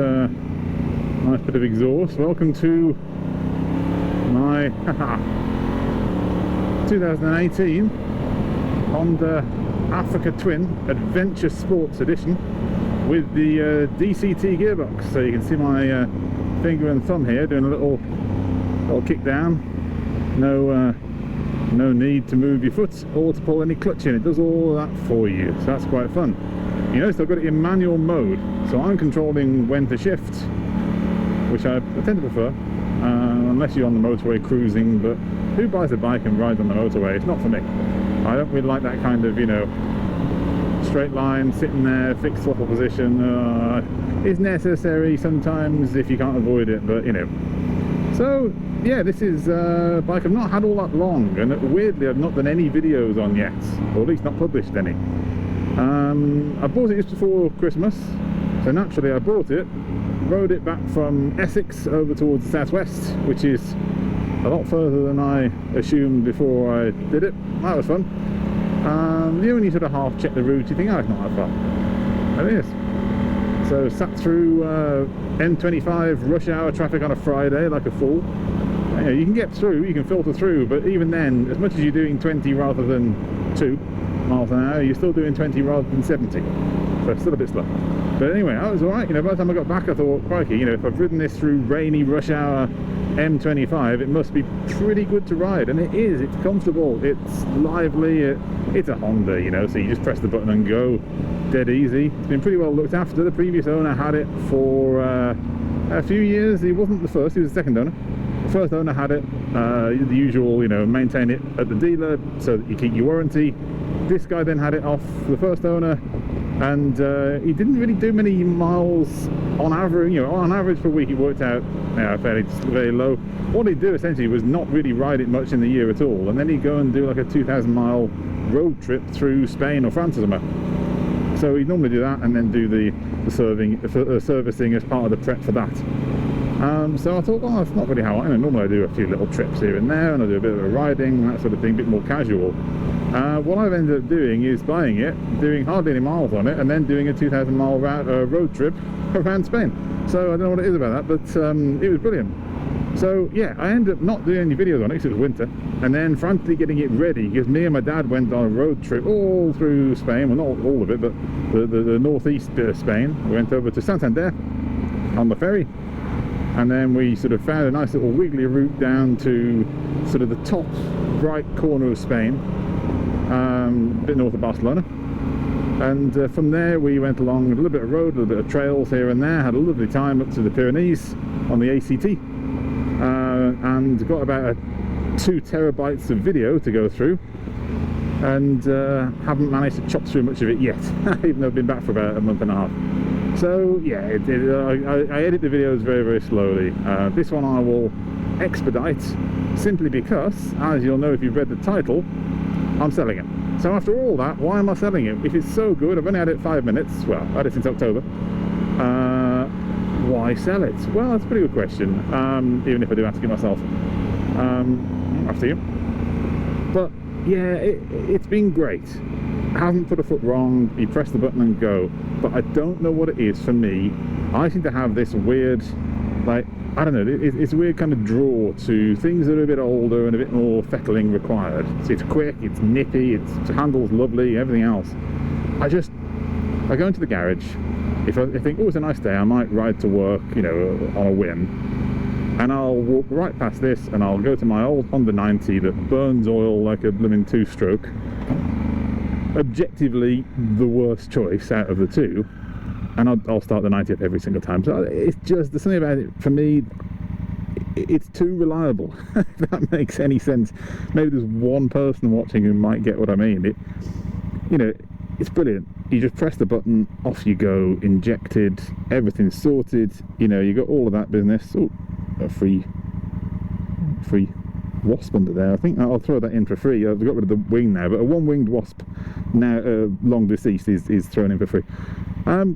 nice bit of exhaust. Welcome to my 2018 Honda Africa Twin Adventure Sports Edition with the DCT gearbox. So you can see my finger and thumb here doing a little kick down. No need to move your foot or to pull any clutch in. It does all that for you, so that's quite fun. You notice I've got it in manual mode, so I'm controlling when to shift, which I tend to prefer, unless you're on the motorway cruising. But who buys a bike and rides on the motorway? It's not for me. I don't really like that kind of, you know, straight line, sitting there, fixed throttle position. Is necessary sometimes if you can't avoid it, but you know. So yeah, this is a bike I've not had all that long, and weirdly I've not done any videos on yet, or at least not published any. I bought it just before Christmas, so naturally I bought it, rode it back from Essex over towards the southwest, which is a lot further than I assumed before I did it. That was fun. You know, when you sort of half check the route, you think, oh, it's not that far. And it is. So sat through M25 rush hour traffic on a Friday like a fool. You know, you can get through, you can filter through, but even then, as much as you're doing 20 rather than 2 miles an hour, you're still doing 20 rather than 70. So it's still a bit slow. But anyway, I was alright. You know, by the time I got back, I thought, crikey, you know, if I've ridden this through rainy rush hour M25, it must be pretty good to ride. And it is. It's comfortable, it's lively, it's a Honda, you know, so you just press the button and go, dead easy. It's been pretty well looked after. The previous owner had it for a few years. He wasn't the first, he was the second owner. The first owner had it, the usual, you know, maintain it at the dealer so that you keep your warranty. This guy then had it off the first owner, and he didn't really do many miles on average. You know, on average per week, it worked out very low. What he'd do essentially was not really ride it much in the year at all, and then he'd go and do like a 2,000-mile road trip through Spain or France or somewhere. So he'd normally do that, and then do the servicing as part of the prep for that. So I thought, well, that's not really how I know. Normally I do a few little trips here and there, and I do a bit of a riding, that sort of thing, a bit more casual. What I've ended up doing is buying it, doing hardly any miles on it, and then doing a 2,000-mile road trip around Spain. So I don't know what it is about that, but it was brilliant. So yeah, I ended up not doing any videos on it because it was winter, and then frantically getting it ready, because me and my dad went on a road trip all through Spain. Well, not all of it, but the northeast bit of Spain. We went over to Santander on the ferry, and then we sort of found a nice little wiggly route down to sort of the top right corner of Spain, a bit north of Barcelona. And from there we went along a little bit of road, a little bit of trails here and there, had a lovely time up to the Pyrenees on the ACT, and got about 2 terabytes of video to go through, and haven't managed to chop through much of it yet, even though I've been back for about a month and a half. So yeah, I edit the videos very, very slowly. This one I will expedite, simply because, as you'll know if you've read the title, I'm selling it. So after all that, why am I selling it? If it's so good, I've only had it 5 minutes, well, I had it since October, why sell it? Well, that's a pretty good question, even if I do ask it myself. After you. But yeah, it's been great. I haven't put a foot wrong. You press the button and go. But I don't know what it is for me. I seem to have this weird, like, I don't know, it's a weird kind of draw to things that are a bit older and a bit more fettling required. So it's quick, it's nippy, it handles lovely, everything else. I go into the garage. If I think, oh, it's a nice day, I might ride to work, you know, on a whim, and I'll walk right past this, and I'll go to my old Honda 90 that burns oil like a blooming 2-stroke. Objectively the worst choice out of the two, and I'll start the 90 up every single time. So it's just, there's something about it, for me, it's too reliable. If that makes any sense. Maybe there's one person watching who might get what I mean. You know, it's brilliant. You just press the button, off you go, injected, everything's sorted, you know, you got all of that business. Oh, a free wasp under there. I think I'll throw that in for free. I've got rid of the wing now, but a one-winged wasp, now long deceased, is thrown in for free. I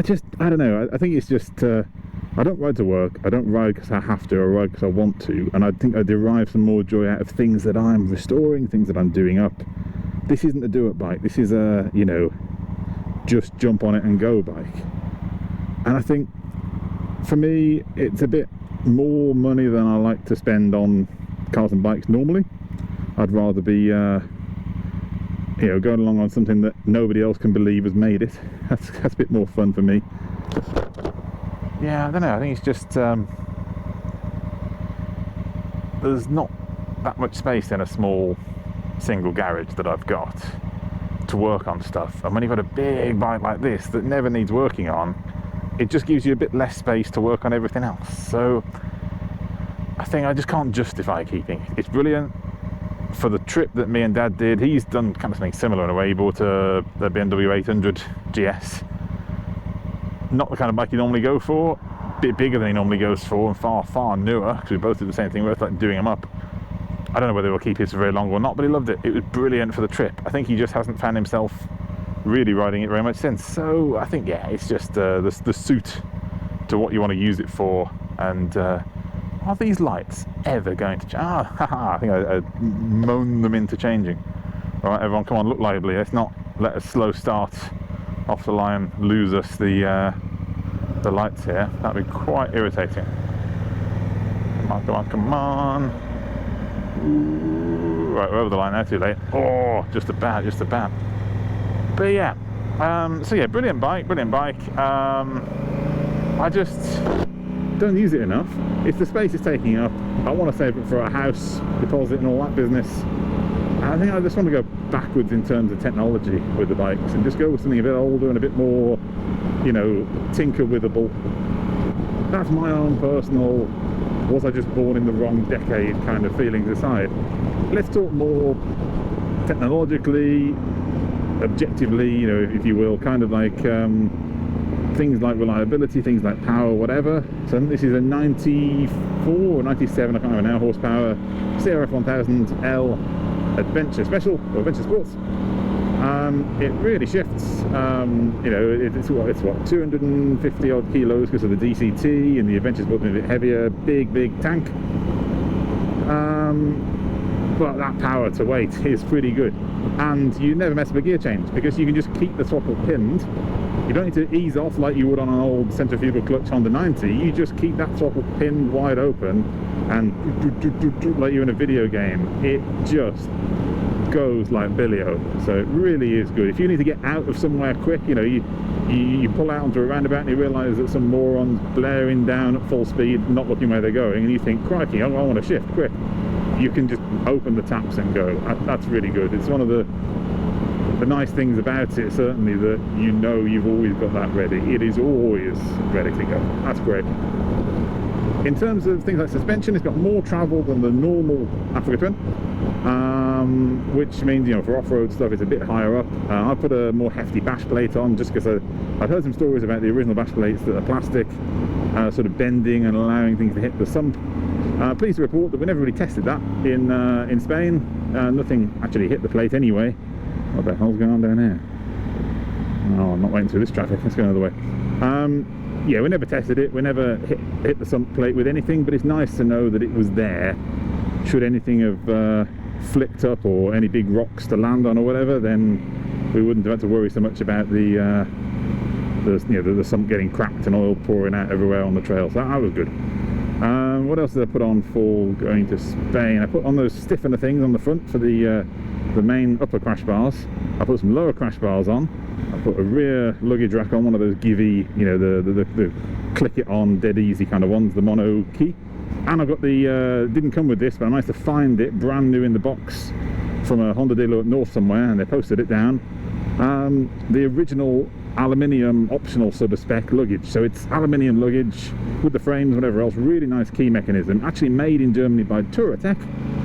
don't know, I think it's just, I don't ride to work, I don't ride because I have to, I ride because I want to, and I think I derive some more joy out of things that I'm restoring, things that I'm doing up. This isn't a do-it bike, this is a, you know, just jump on it and go bike. And I think for me it's a bit more money than I like to spend on cars and bikes normally. I'd rather be you know, going along on something that nobody else can believe has made it. That's a bit more fun for me. Yeah, I don't know, I think it's just there's not that much space in a small single garage that I've got to work on stuff, and when you've got a big bike like this that never needs working on, it just gives you a bit less space to work on everything else. So I think I just can't justify keeping it. It's brilliant for the trip that me and Dad did. He's done kind of something similar in a way. He bought the BMW F800GS, not the kind of bike you normally go for, a bit bigger than he normally goes for, and far newer, because we both did the same thing. We both like doing them up. I don't know whether he'll keep his for very long or not, but he loved it. It was brilliant for the trip. I think he just hasn't found himself really riding it very much since. So I think, yeah, it's just the suit to what you want to use it for. And are these lights ever going to change? I think I moaned them into changing. All right, everyone, come on, look lively. Let's not let a slow start off the line lose us the lights here. That'd be quite irritating. Come on. Ooh, right, we're over the line now, too late. Oh, just about. But yeah, so yeah, brilliant bike. I just don't use it enough. It's the space it's taking up. I want to save it for a house deposit and all that business. And I think I just want to go backwards in terms of technology with the bikes and just go with something a bit older and a bit more, you know, tinker-withable. That's my own personal, was I just born in the wrong decade kind of feelings aside. Let's talk more technologically, objectively, you know, if you will, kind of like things like reliability, things like power, whatever. So this is a 94 or 97, I can't remember now, horsepower CRF 1000L Adventure Special or Adventure Sports. It really shifts. You know, it's what 250 odd kilos because of the DCT, and the Adventure Sports a bit heavier, big tank. But that power to weight is pretty good, and you never mess up a gear change because you can just keep the throttle pinned. You don't need to ease off like you would on an old centrifugal clutch Honda 90. You just keep that throttle pinned wide open, and like you're in a video game, it just goes like Billio. So it really is good. If you need to get out of somewhere quick, you know, you pull out onto a roundabout and you realise that some moron's blaring down at full speed, not looking where they're going, and you think, crikey, I want to shift quick. You can just open the taps and go. That's really good. It's one of the nice things about it, certainly, that you know you've always got that ready. It is always ready to go. That's great. In terms of things like suspension, it's got more travel than the normal Africa Twin, which means, you know, for off-road stuff it's a bit higher up. I put a more hefty bash plate on just because I'd heard some stories about the original bash plates that are plastic, sort of bending and allowing things to hit the sump. Pleased to report that we never really tested that in Spain. Nothing actually hit the plate anyway. What the hell's going on down here? Oh, I'm not waiting through this traffic. Let's go another way. Yeah, we never tested it. We never hit the sump plate with anything, but it's nice to know that it was there. Should anything have flicked up or any big rocks to land on or whatever, then we wouldn't have had to worry so much about the sump getting cracked and oil pouring out everywhere on the trail. So that was good. What else did I put on for going to Spain? I put on those stiffener things on the front for the main upper crash bars. I put some lower crash bars on. I put a rear luggage rack on, one of those Givey, you know, the click it on dead easy kind of ones, the mono key. And I got the didn't come with this, but I managed to find it brand new in the box from a Honda dealer up north somewhere, and they posted it down. The original aluminium optional sort of spec luggage, so it's aluminium luggage with the frames, whatever else. Really nice key mechanism, actually made in Germany by Touratech,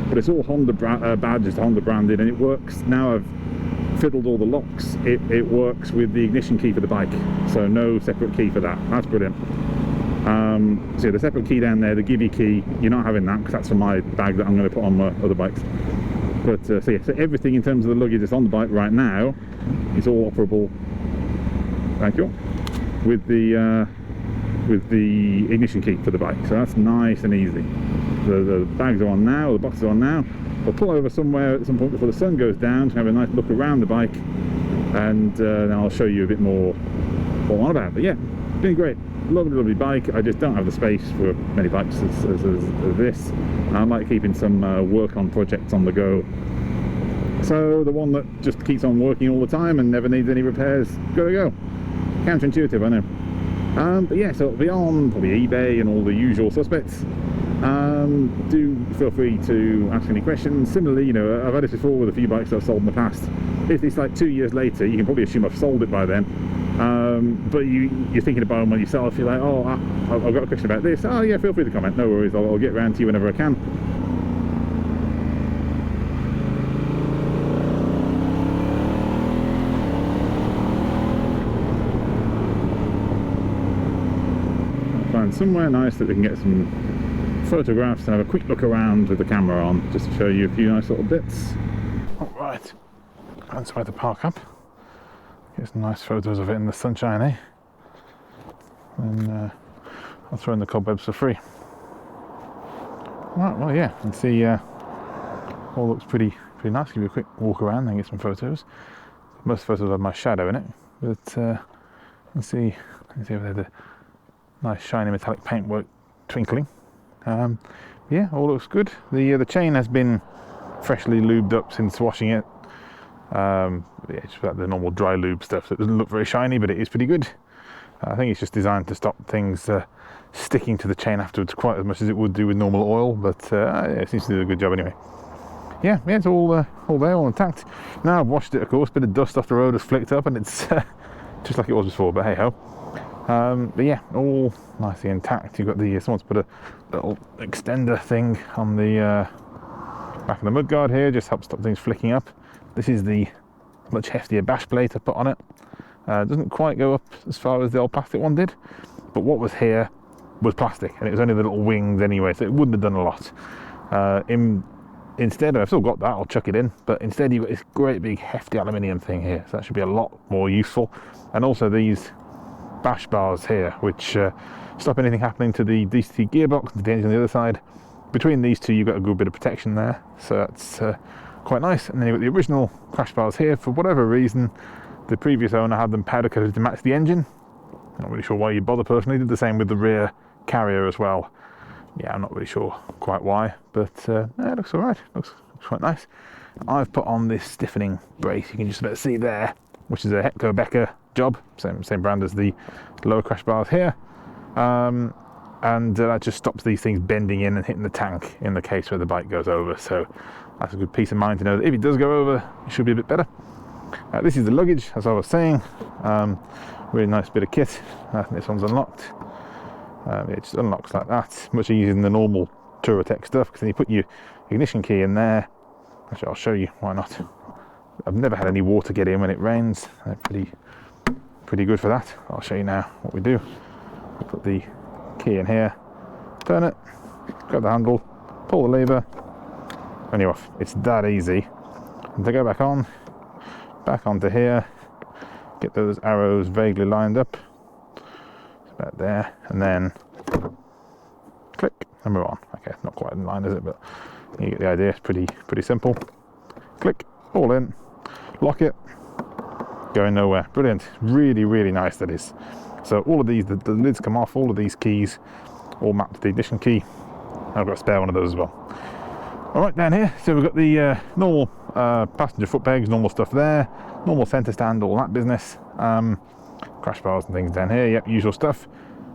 but it's all Honda badged, Honda branded, and it works. Now I've fiddled all the locks, it works with the ignition key for the bike, so no separate key for that. That's brilliant. So yeah, the separate key down there, the Givey key, you're not having that because that's for my bag that I'm going to put on my other bikes. But so yeah, so everything in terms of the luggage that's on the bike right now is all operable, thank you, with the ignition key for the bike. So that's nice and easy. The bags are on now, the boxes are on now. I'll pull over somewhere at some point before the sun goes down to have a nice look around the bike, and then I'll show you a bit more what I'm on about. But yeah, been great. Lovely bike. I just don't have the space for many bikes as this. I like keeping some work on projects on the go. So the one that just keeps on working all the time and never needs any repairs, gotta go. Counterintuitive, I know. But yeah, so it'll be on probably eBay and all the usual suspects. Do feel free to ask any questions. Similarly, you know, I've had this before with a few bikes that I've sold in the past. If it's like 2 years later, you can probably assume I've sold it by then. But you're thinking about them when you sell. If you're like, oh, I've got a question about this. Oh yeah, feel free to comment. No worries. I'll get around to you whenever I can. Find somewhere nice that we can get some photographs and have a quick look around with the camera on, just to show you a few nice little bits. Alright, find somewhere to park up, get some nice photos of it in the sunshine, eh? And I'll throw in the cobwebs for free. Right, well yeah, and see, all looks pretty nice. Give you a quick walk around and get some photos. Most photos have my shadow in it, but let's see over there, the nice shiny metallic paintwork twinkling. Yeah, all looks good. The chain has been freshly lubed up since washing it. Yeah, just about the normal dry lube stuff, so it doesn't look very shiny, but it is pretty good. I think it's just designed to stop things sticking to the chain afterwards quite as much as it would do with normal oil, but yeah, it seems to do a good job anyway. Yeah, it's all there, all intact. Now I've washed it, of course, a bit of dust off the road has flicked up, and it's just like it was before, but hey ho. But yeah, all nicely intact. You've got the, someone's put a little extender thing on the back of the mudguard here, just helps stop things flicking up. This is the much heftier bash plate I put on it. Doesn't quite go up as far as the old plastic one did, but what was here was plastic, and it was only the little wings anyway, so it wouldn't have done a lot. Instead, I've still got that, I'll chuck it in, but instead you've got this great big hefty aluminium thing here, so that should be a lot more useful. And also these bash bars here, which stop anything happening to the DCT gearbox and the engine on the other side. Between these two you've got a good bit of protection there, so that's quite nice. And then you've got the original crash bars here. For whatever reason, the previous owner had them powder coated to match the engine. Not really sure why you bother personally. Did the same with the rear carrier as well. Yeah, I'm not really sure quite why, but yeah, it looks alright. Looks quite nice. I've put on this stiffening brace, you can just about see there, which is a Hepco Becker job, same brand as the lower crash bars here, and that just stops these things bending in and hitting the tank in the case where the bike goes over. So that's a good peace of mind to know that if it does go over, it should be a bit better. This is the luggage, as I was saying. Really nice bit of kit. I think this one's unlocked. It just unlocks like that, much easier than the normal Touratech stuff, because then you put your ignition key in there. Actually, I'll show you, why not. I've never had any water get in when it rains. They're pretty good for that. I'll show you now what we do. We put the key in here, turn it, grab the handle, pull the lever, and you're off. It's that easy. And to go back onto here, get those arrows vaguely lined up. It's about there, and then click, and we're on. Okay, not quite in line, is it? But you get the idea. It's pretty simple. Click, all in, lock it, going nowhere. Brilliant. Really nice, that is. So all of these, the lids come off, all of these keys all mapped to the ignition key. I've got a spare one of those as well. All right, down here, so we've got the normal passenger foot pegs, normal stuff there, normal centre stand, all that business. Crash bars and things down here, yep, usual stuff.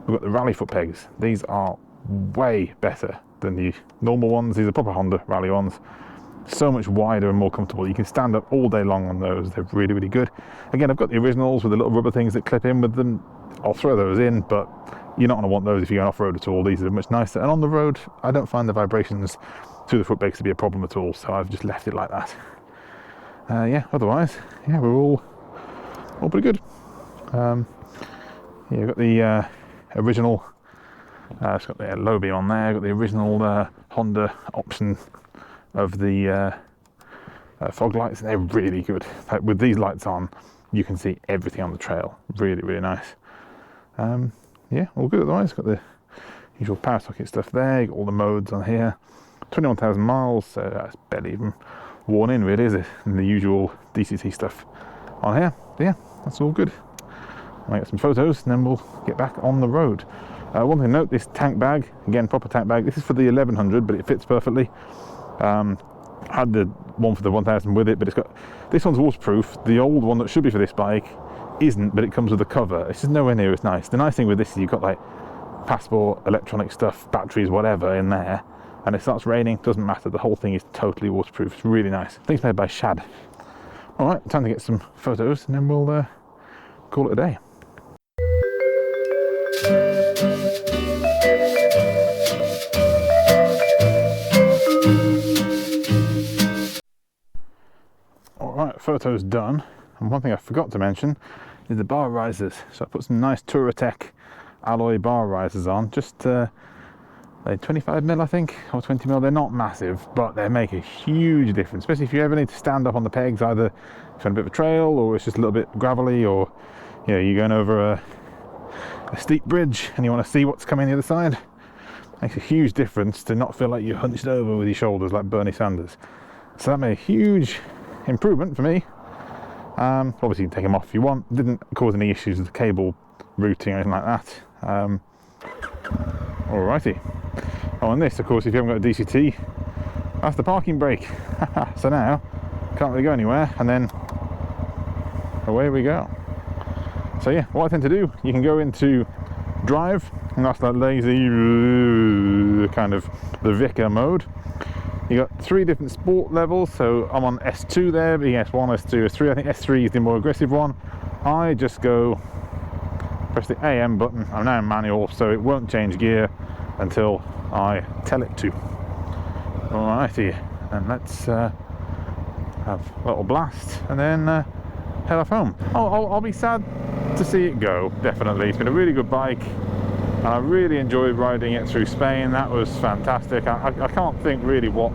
We've got the rally foot pegs. These are way better than the normal ones. These are proper Honda rally ones. So much wider and more comfortable. You can stand up all day long on those. They're really good. Again, I've got the originals with the little rubber things that clip in with them. I'll throw those in, but you're not going to want those if you're going off-road at all. These are much nicer. And on the road, I don't find the vibrations through the foot pegs to be a problem at all, so I've just left it like that. Yeah, otherwise, yeah, we're all pretty good. Yeah, you've got the original, it's got the low beam on there, got the original Honda option of the fog lights, and they're really good. With these lights on, you can see everything on the trail. Really nice. Yeah, all good otherwise. Got the usual power socket stuff there, got all the modes on here. 21,000 miles, so that's barely even worn in really, is it? And the usual DCT stuff on here. But yeah, that's all good. I'll get some photos and then we'll get back on the road. One thing to note, this tank bag, again proper tank bag, this is for the 1100 but it fits perfectly. I had the one for the 1000 with it, but this one's waterproof. The old one that should be for this bike isn't, but it comes with a cover. It's just nowhere near as nice. The nice thing with this is you've got like passport, electronic stuff, batteries, whatever in there, and it starts raining, doesn't matter, the whole thing is totally waterproof. It's really nice. I think it's made by Shad. Alright, time to get some photos and then we'll call it a day. Alright, photos done. And one thing I forgot to mention is the bar risers. So I put some nice Touratech alloy bar risers on, just they're 25mm I think, or 20mm. They're not massive, but they make a huge difference, especially if you ever need to stand up on the pegs, either if you're on a bit of a trail or it's just a little bit gravelly, or you know, you're going over a steep bridge and you want to see what's coming the other side. Makes a huge difference to not feel like you're hunched over with your shoulders like Bernie Sanders. So that made a huge improvement for me. Obviously you can take them off if you want. Didn't cause any issues with the cable routing or anything like that. Alrighty. Oh, and this, of course, if you haven't got a DCT, that's the parking brake. So now can't really go anywhere, and then away we go. So yeah, what I tend to do, you can go into drive, and that's that lazy kind of the Vicar mode. You got 3 different sport levels, so I'm on S2 there, being S1, S2, S3. I think S3 is the more aggressive one. I just go press the AM button. I'm now in manual, so it won't change gear until I tell it to. Alrighty, and let's have a little blast and then head off home. I'll be sad to see it go, definitely. It's been a really good bike and I really enjoyed riding it through Spain. That was fantastic. I can't think really what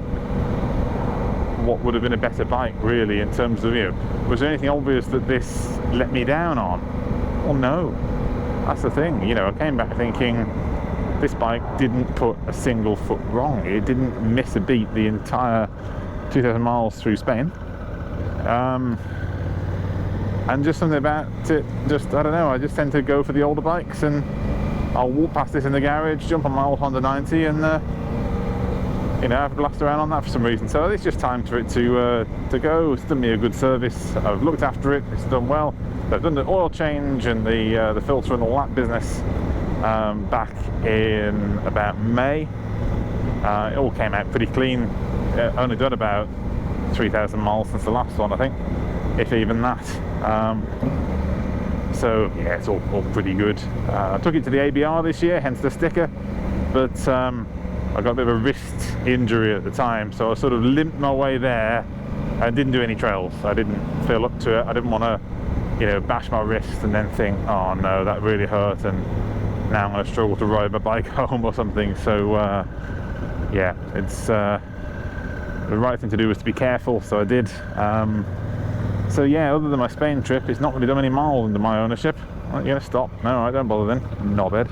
would have been a better bike really, in terms of, you know, was there anything obvious that this let me down on? Well, no. That's the thing, you know, I came back thinking this bike didn't put a single foot wrong. It didn't miss a beat the entire 2,000 miles through Spain. And just something about it, just, I don't know, I just tend to go for the older bikes, and I'll walk past this in the garage, jump on my old Honda 90 and, you know, I've blast around on that for some reason. So it's just time for it to go. It's done me a good service. I've looked after it, it's done well. I've done the oil change and the filter and all that business back in about May. It all came out pretty clean. Only done about 3,000 miles since the last one, I think, if even that. So yeah, it's all pretty good. I took it to the ABR this year, hence the sticker, but I got a bit of a wrist injury at the time, so I sort of limped my way there and didn't do any trails. I didn't feel up to it. I didn't want to, you know, bash my wrist and then think, oh no, that really hurt and now I'm going to struggle to ride my bike home or something. So yeah, it's the right thing to do was to be careful, so I did. So yeah, other than my Spain trip, it's not really done any miles under my ownership. You're going to stop? No, I don't bother then, knobhead.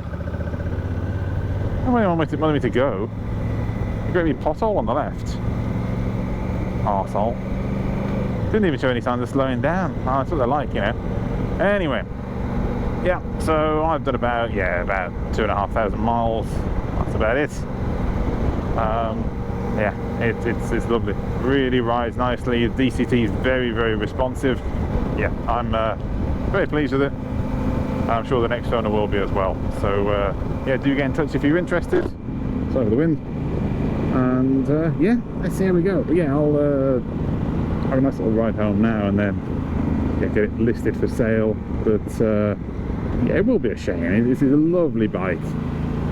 Where do you want me to go? A great big pothole on the left. Arsehole. Didn't even show any signs of slowing down. Oh, that's what they're like, you know. Anyway, yeah, so I've done about 2,500 miles. That's about it. Yeah, it's lovely. Really rides nicely. DCT is very, very responsive. Yeah, I'm very pleased with it. I'm sure the next owner will be as well. So yeah, do get in touch if you're interested. Sorry for the wind. And yeah, let's see how we go. But yeah, I'll have a nice little ride home now and then get it listed for sale. But yeah, it will be a shame. This is a lovely bike.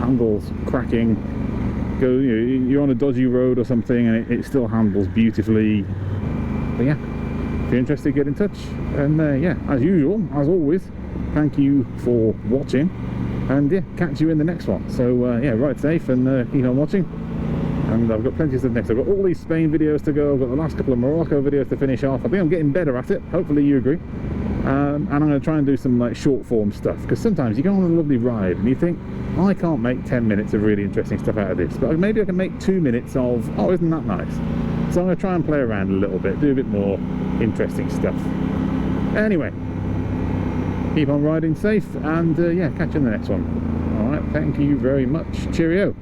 Handles cracking. You're on a dodgy road or something and it still handles beautifully. But yeah, if you're interested, get in touch. And yeah, as usual, as always, thank you for watching, and yeah, catch you in the next one. So yeah, ride safe and keep on watching. And I've got plenty of stuff next. I've got all these Spain videos to go. I've got the last couple of Morocco videos to finish off. I think I'm getting better at it. Hopefully you agree. And I'm going to try and do some like short form stuff, because sometimes you go on a lovely ride and you think, I can't make 10 minutes of really interesting stuff out of this, but maybe I can make 2 minutes of, oh, isn't that nice? So I'm going to try and play around a little bit, do a bit more interesting stuff. Anyway, keep on riding safe, and yeah, catch you in the next one. All right, thank you very much. Cheerio.